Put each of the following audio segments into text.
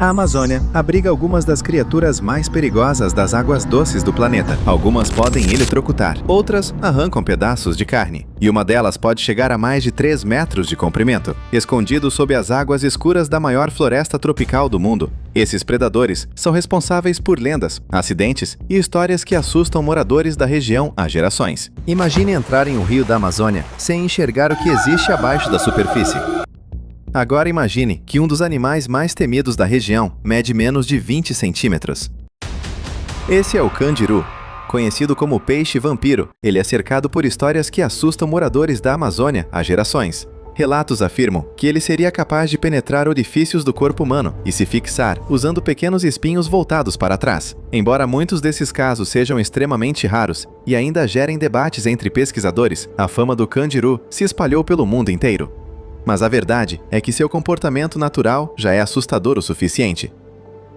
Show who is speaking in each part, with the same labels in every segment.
Speaker 1: A Amazônia abriga algumas das criaturas mais perigosas das águas doces do planeta. Algumas podem eletrocutar, outras arrancam pedaços de carne. E uma delas pode chegar a mais de 3 metros de comprimento, escondido sob as águas escuras da maior floresta tropical do mundo. Esses predadores são responsáveis por lendas, acidentes e histórias que assustam moradores da região há gerações. Imagine entrar em um rio da Amazônia sem enxergar o que existe abaixo da superfície. Agora imagine que um dos animais mais temidos da região mede menos de 20 centímetros. Esse é o candiru, conhecido como peixe vampiro. Ele é cercado por histórias que assustam moradores da Amazônia há gerações. Relatos afirmam que ele seria capaz de penetrar orifícios do corpo humano e se fixar usando pequenos espinhos voltados para trás. Embora muitos desses casos sejam extremamente raros e ainda gerem debates entre pesquisadores, a fama do candiru se espalhou pelo mundo inteiro. Mas a verdade é que seu comportamento natural já é assustador o suficiente.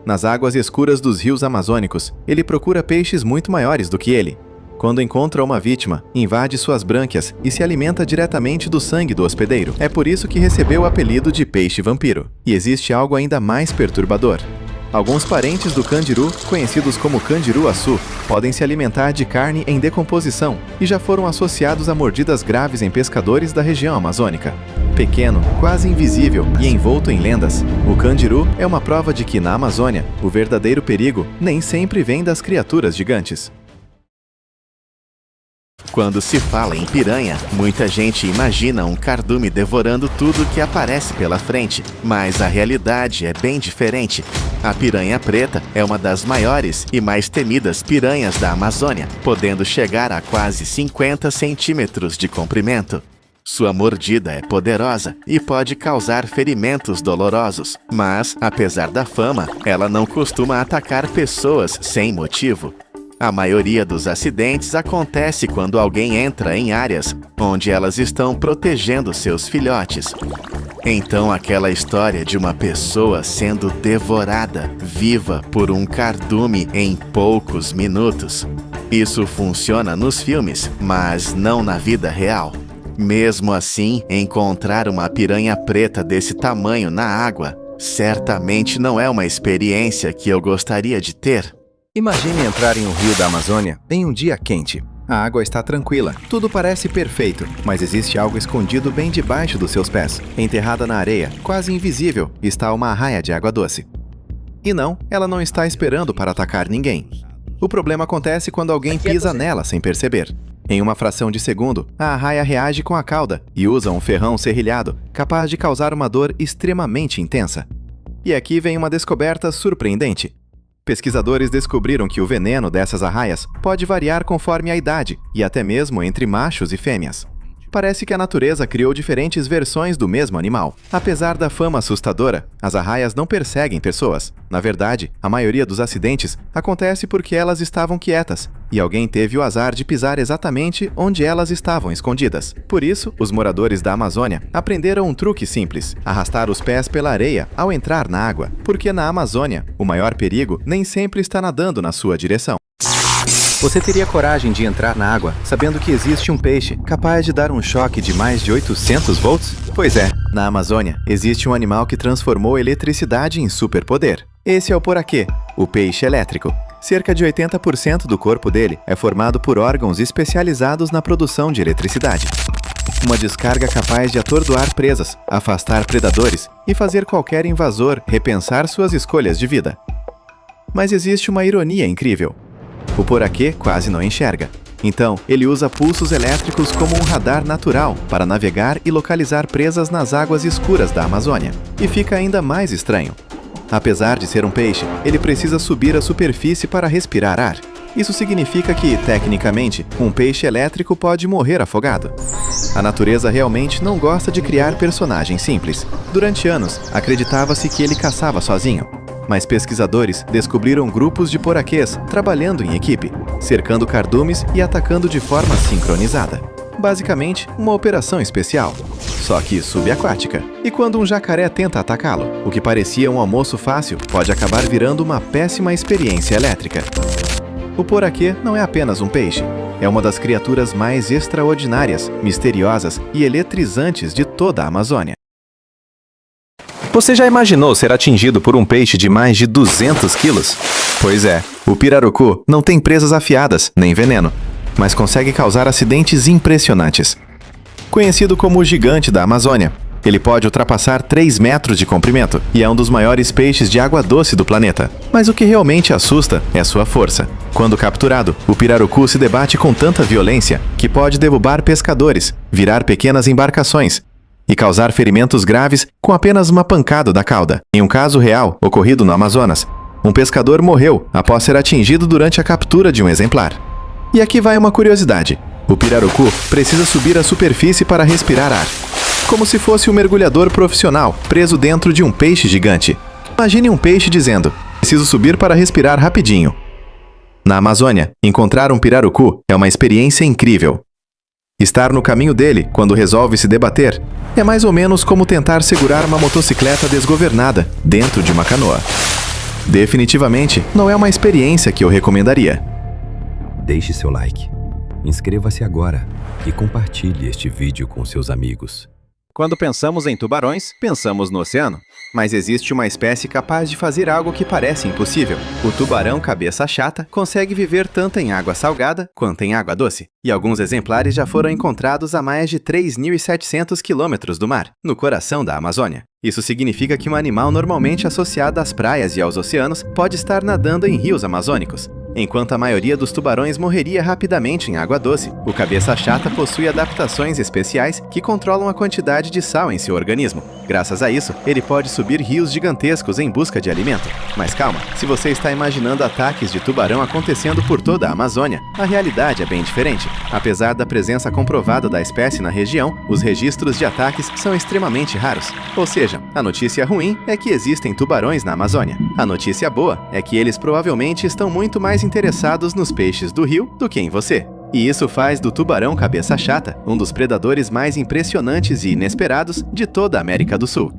Speaker 1: Nas águas escuras dos rios amazônicos, ele procura peixes muito maiores do que ele. Quando encontra uma vítima, invade suas brânquias e se alimenta diretamente do sangue do hospedeiro. É por isso que recebeu o apelido de peixe vampiro. E existe algo ainda mais perturbador. Alguns parentes do candiru, conhecidos como candiru-açu, podem se alimentar de carne em decomposição e já foram associados a mordidas graves em pescadores da região amazônica. Pequeno, quase invisível e envolto em lendas, o candiru é uma prova de que, na Amazônia, o verdadeiro perigo nem sempre vem das criaturas gigantes.
Speaker 2: Quando se fala em piranha, muita gente imagina um cardume devorando tudo que aparece pela frente, mas a realidade é bem diferente. A piranha preta é uma das maiores e mais temidas piranhas da Amazônia, podendo chegar a quase 50 centímetros de comprimento. Sua mordida é poderosa e pode causar ferimentos dolorosos, mas, apesar da fama, ela não costuma atacar pessoas sem motivo. A maioria dos acidentes acontece quando alguém entra em áreas onde elas estão protegendo seus filhotes. Então, aquela história de uma pessoa sendo devorada viva por um cardume em poucos minutos. Isso funciona nos filmes, mas não na vida real. Mesmo assim, encontrar uma piranha preta desse tamanho na água certamente não é uma experiência que eu gostaria de ter.
Speaker 1: Imagine entrar em um rio da Amazônia em um dia quente. A água está tranquila, tudo parece perfeito, mas existe algo escondido bem debaixo dos seus pés. Enterrada na areia, quase invisível, está uma arraia de água doce. E não, ela não está esperando para atacar ninguém. O problema acontece quando alguém pisa nela sem perceber. Em uma fração de segundo, a arraia reage com a cauda e usa um ferrão serrilhado, capaz de causar uma dor extremamente intensa. E aqui vem uma descoberta surpreendente. Pesquisadores descobriram que o veneno dessas arraias pode variar conforme a idade e até mesmo entre machos e fêmeas. Parece que a natureza criou diferentes versões do mesmo animal. Apesar da fama assustadora, as arraias não perseguem pessoas. Na verdade, a maioria dos acidentes acontece porque elas estavam quietas e alguém teve o azar de pisar exatamente onde elas estavam escondidas. Por isso, os moradores da Amazônia aprenderam um truque simples: arrastar os pés pela areia ao entrar na água, porque na Amazônia, o maior perigo nem sempre está nadando na sua direção. Você teria coragem de entrar na água sabendo que existe um peixe capaz de dar um choque de mais de 800 volts? Pois é, na Amazônia existe um animal que transformou a eletricidade em superpoder. Esse é o poraquê, o peixe elétrico. Cerca de 80% do corpo dele é formado por órgãos especializados na produção de eletricidade. Uma descarga capaz de atordoar presas, afastar predadores e fazer qualquer invasor repensar suas escolhas de vida. Mas existe uma ironia incrível. O poraquê quase não enxerga. Então, ele usa pulsos elétricos como um radar natural para navegar e localizar presas nas águas escuras da Amazônia. E fica ainda mais estranho. Apesar de ser um peixe, ele precisa subir à superfície para respirar ar. Isso significa que, tecnicamente, um peixe elétrico pode morrer afogado. A natureza realmente não gosta de criar personagens simples. Durante anos, acreditava-se que ele caçava sozinho. Mas pesquisadores descobriram grupos de poraquês trabalhando em equipe, cercando cardumes e atacando de forma sincronizada. Basicamente, uma operação especial, só que subaquática. E quando um jacaré tenta atacá-lo, o que parecia um almoço fácil pode acabar virando uma péssima experiência elétrica. O poraquê não é apenas um peixe, é uma das criaturas mais extraordinárias, misteriosas e eletrizantes de toda a Amazônia. Você já imaginou ser atingido por um peixe de mais de 200 quilos? Pois é, o pirarucu não tem presas afiadas, nem veneno, mas consegue causar acidentes impressionantes. Conhecido como o gigante da Amazônia, ele pode ultrapassar 3 metros de comprimento e é um dos maiores peixes de água doce do planeta. Mas o que realmente assusta é sua força. Quando capturado, o pirarucu se debate com tanta violência que pode derrubar pescadores, virar pequenas embarcações e causar ferimentos graves com apenas uma pancada da cauda. Em um caso real, ocorrido no Amazonas, um pescador morreu após ser atingido durante a captura de um exemplar. E aqui vai uma curiosidade. O pirarucu precisa subir à superfície para respirar ar, como se fosse um mergulhador profissional preso dentro de um peixe gigante. Imagine um peixe dizendo: preciso subir para respirar rapidinho. Na Amazônia, encontrar um pirarucu é uma experiência incrível. Estar no caminho dele quando resolve se debater é mais ou menos como tentar segurar uma motocicleta desgovernada dentro de uma canoa. Definitivamente não é uma experiência que eu recomendaria.
Speaker 3: Deixe seu like, inscreva-se agora e compartilhe este vídeo com seus amigos.
Speaker 1: Quando pensamos em tubarões, pensamos no oceano. Mas existe uma espécie capaz de fazer algo que parece impossível. O tubarão cabeça chata consegue viver tanto em água salgada quanto em água doce. E alguns exemplares já foram encontrados a mais de 3.700 quilômetros do mar, no coração da Amazônia. Isso significa que um animal normalmente associado às praias e aos oceanos pode estar nadando em rios amazônicos. Enquanto a maioria dos tubarões morreria rapidamente em água doce, o cabeça chata possui adaptações especiais que controlam a quantidade de sal em seu organismo. Graças a isso, ele pode subir rios gigantescos em busca de alimento. Mas calma, se você está imaginando ataques de tubarão acontecendo por toda a Amazônia, a realidade é bem diferente. Apesar da presença comprovada da espécie na região, os registros de ataques são extremamente raros. Ou seja, a notícia ruim é que existem tubarões na Amazônia. A notícia boa é que eles provavelmente estão muito mais interessados nos peixes do rio do que em você. E isso faz do tubarão cabeça chata um dos predadores mais impressionantes e inesperados de toda a América do Sul.